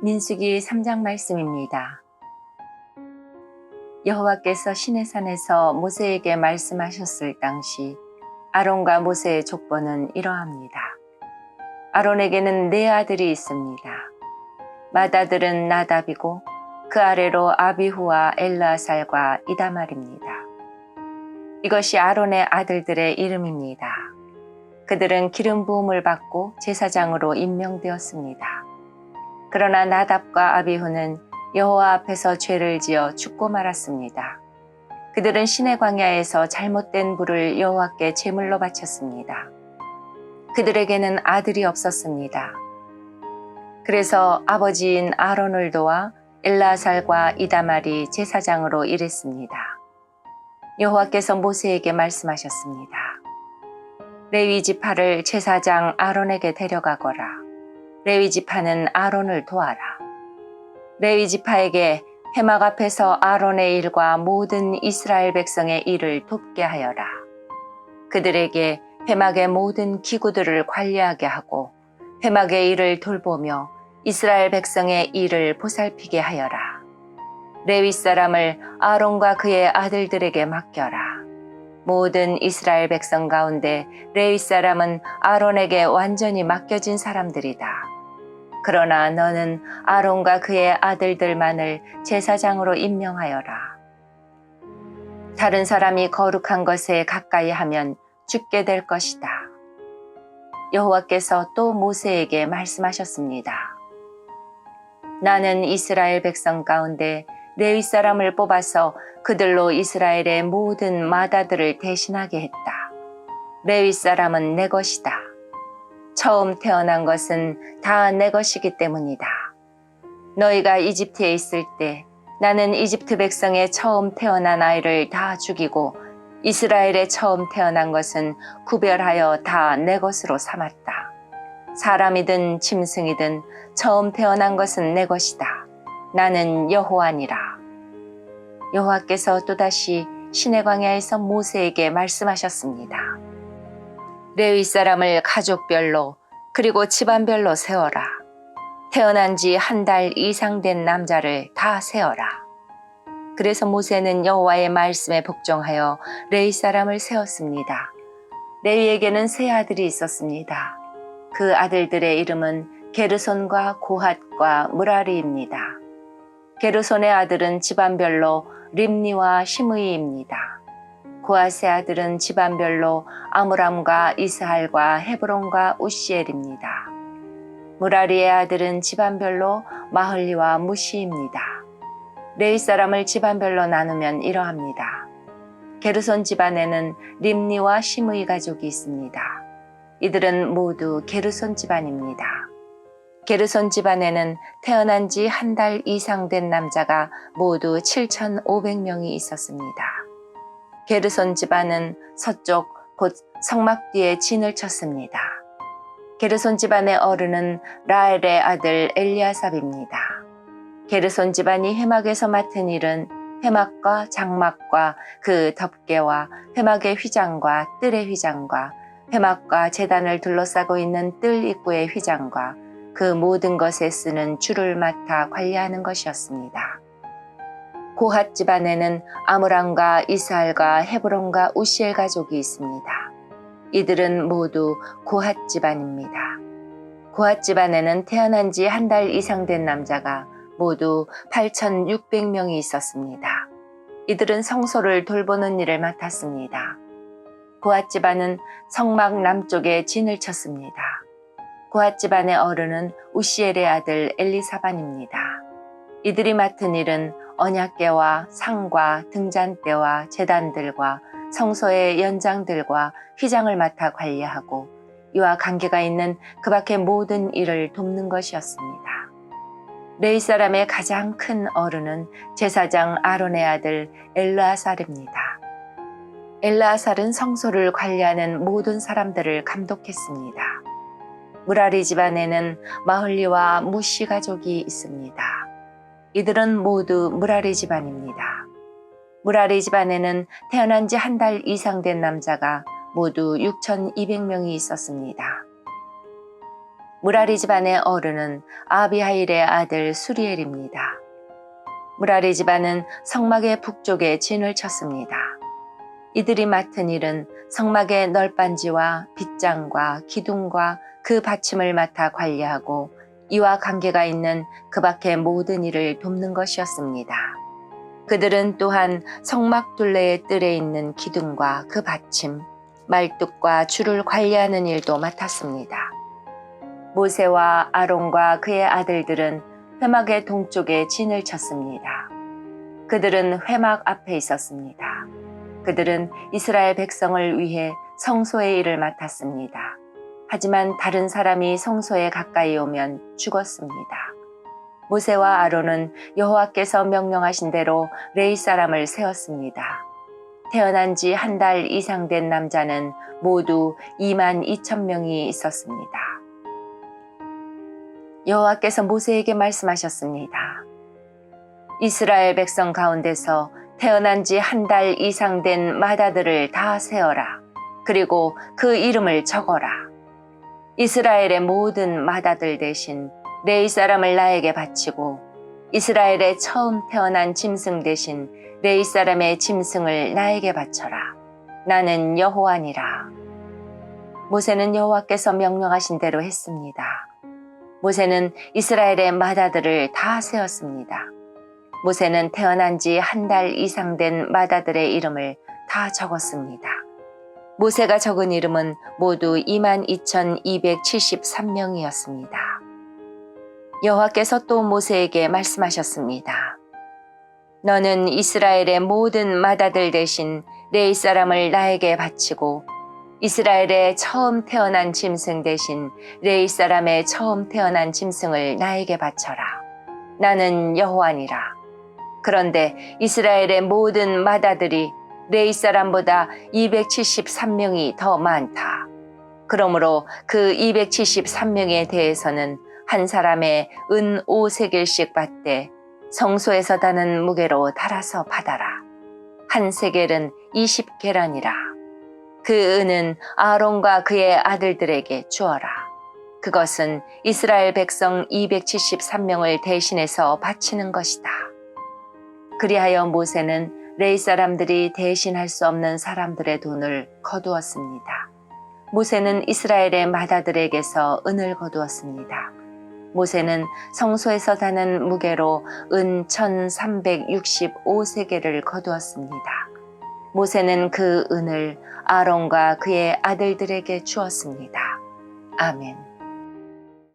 민수기 3장 말씀입니다. 여호와께서 시내산에서 모세에게 말씀하셨을 당시 아론과 모세의 족보는 이러합니다. 아론에게는 4아들이 있습니다. 맏아들은 나답이고 그 아래로 아비후와 엘르아살과 이다말입니다. 이것이 아론의 아들들의 이름입니다. 그들은 기름 부음을 받고 제사장으로 임명되었습니다. 그러나 나답과 아비후는 여호와 앞에서 죄를 지어 죽고 말았습니다. 그들은 시내 광야에서 잘못된 불을 여호와께 제물로 바쳤습니다. 그들에게는 아들이 없었습니다. 그래서 아버지인 아론을 도와 엘르아살과 이다말이 제사장으로 일했습니다. 여호와께서 모세에게 말씀하셨습니다. 레위 지파를 제사장 아론에게 데려가거라. 레위 지파는 아론을 도와라. 레위 지파에게 회막 앞에서 아론의 일과 모든 이스라엘 백성의 일을 돕게 하여라. 그들에게 회막의 모든 기구들을 관리하게 하고 회막의 일을 돌보며 이스라엘 백성의 일을 보살피게 하여라. 레위 사람을 아론과 그의 아들들에게 맡겨라. 모든 이스라엘 백성 가운데 레위 사람은 아론에게 완전히 맡겨진 사람들이다. 그러나 너는 아론과 그의 아들들만을 제사장으로 임명하여라. 다른 사람이 거룩한 것에 가까이 하면 죽게 될 것이다. 여호와께서 또 모세에게 말씀하셨습니다. 나는 이스라엘 백성 가운데 레위 사람을 뽑아서 그들로 이스라엘의 모든 맏아들을 대신하게 했다. 레위 사람은 내 것이다. 처음 태어난 것은 다 내 것이기 때문이다. 너희가 이집트에 있을 때 나는 이집트 백성의 처음 태어난 아이를 다 죽이고 이스라엘의 처음 태어난 것은 구별하여 다 내 것으로 삼았다. 사람이든 짐승이든 처음 태어난 것은 내 것이다. 나는 여호와니라. 여호와께서 또다시 시내 광야에서 모세에게 말씀하셨습니다. 레위 사람을 가족별로 그리고 집안별로 세워라. 태어난 지 1달 이상 된 남자를 다 세어라. 그래서 모세는 여호와의 말씀에 복종하여 레위 사람을 세웠습니다. 레위에게는 3아들이 있었습니다. 그 아들들의 이름은 게르손과 고핫과 무라리입니다. 게르손의 아들은 집안별로 림니와 시므이입니다. 고핫의 아들은 집안별로 아므람과 이스할과 헤브론과 우시엘입니다. 무라리의 아들은 집안별로 마흘리와 무시입니다. 레위 사람을 집안별로 나누면 이러합니다. 게르손 집안에는 림니와 시므이 가족이 있습니다. 이들은 모두 게르손 집안입니다. 게르손 집안에는 태어난 지 1달 이상 된 남자가 모두 7,500명이 있었습니다. 게르손 집안은 서쪽 곧 성막 뒤에 진을 쳤습니다. 게르손 집안의 어른은 라엘의 아들 엘리아삽입니다. 게르손 집안이 회막에서 맡은 일은 회막과 장막과 그 덮개와 회막의 휘장과 뜰의 휘장과 회막과 제단을 둘러싸고 있는 뜰 입구의 휘장과 그 모든 것에 쓰는 줄을 맡아 관리하는 것이었습니다. 고핫 집안에는 아므람과 이스할과 헤브론과 우시엘 가족이 있습니다. 이들은 모두 고핫 집안입니다. 고핫 집안에는 태어난 지 1달 이상 된 남자가 모두 8,600명이 있었습니다. 이들은 성소를 돌보는 일을 맡았습니다. 고핫 집안은 성막 남쪽에 진을 쳤습니다. 고핫 집안의 어른은 우시엘의 아들 엘리사반입니다. 이들이 맡은 일은 언약궤와 상과 등잔대와 제단들과 성소의 연장들과 휘장을 맡아 관리하고 이와 관계가 있는 그 밖의 모든 일을 돕는 것이었습니다. 레위 사람의 가장 큰 어른은 제사장 아론의 아들 엘르아살입니다. 엘르아살은 성소를 관리하는 모든 사람들을 감독했습니다. 무라리 집안에는 마흘리와 무시 가족이 있습니다. 이들은 모두 무라리 집안입니다. 무라리 집안에는 태어난 지 1달 이상 된 남자가 모두 6,200명이 있었습니다. 무라리 집안의 어른은 아비하일의 아들 수리엘입니다. 무라리 집안은 성막의 북쪽에 진을 쳤습니다. 이들이 맡은 일은 성막의 널빤지와 빗장과 기둥과 그 받침을 맡아 관리하고 이와 관계가 있는 그 밖의 모든 일을 돕는 것이었습니다. 그들은 또한 성막 둘레의 뜰에 있는 기둥과 그 받침, 말뚝과 줄을 관리하는 일도 맡았습니다. 모세와 아론과 그의 아들들은 회막의 동쪽에 진을 쳤습니다. 그들은 회막 앞에 있었습니다. 그들은 이스라엘 백성을 위해 성소의 일을 맡았습니다. 하지만 다른 사람이 성소에 가까이 오면 죽었습니다. 모세와 아론은 여호와께서 명령하신 대로 레위 사람을 세웠습니다. 태어난 지 한 달 이상 된 남자는 모두 22,000명이 있었습니다. 여호와께서 모세에게 말씀하셨습니다. 이스라엘 백성 가운데서 태어난 지 한 달 이상 된 마다들을 다 세어라. 그리고 그 이름을 적어라. 이스라엘의 모든 마다들 대신 레위 사람을 나에게 바치고 이스라엘의 처음 태어난 짐승 대신 레위 사람의 짐승을 나에게 바쳐라. 나는 여호와니라. 모세는 여호와께서 명령하신 대로 했습니다. 모세는 이스라엘의 마다들을 다 세었습니다. 모세는 태어난 지 한 달 이상 된 마다들의 이름을 다 적었습니다. 모세가 적은 이름은 모두 22,273명이었습니다. 여호와께서 또 모세에게 말씀하셨습니다. 너는 이스라엘의 모든 마다들 대신 레위 사람을 나에게 바치고 이스라엘의 처음 태어난 짐승 대신 레위 사람의 처음 태어난 짐승을 나에게 바쳐라. 나는 여호와니라. 그런데 이스라엘의 모든 마다들이 레위 사람보다 273명이 더 많다. 그러므로 그 273명에 대해서는 한 사람의 은 5세겔씩 받되 성소에서 다는 무게로 달아서 받아라. 한 세겔은 20계란이라. 그 은은 아론과 그의 아들들에게 주어라. 그것은 이스라엘 백성 273명을 대신해서 바치는 것이다. 그리하여 모세는 레위 사람들이 대신할 수 없는 사람들의 돈을 거두었습니다. 모세는 이스라엘의 마다들에게서 은을 거두었습니다. 모세는 성소에서 다는 무게로 은 1365세겔을 거두었습니다. 모세는 그 은을 아론과 그의 아들들에게 주었습니다. 아멘.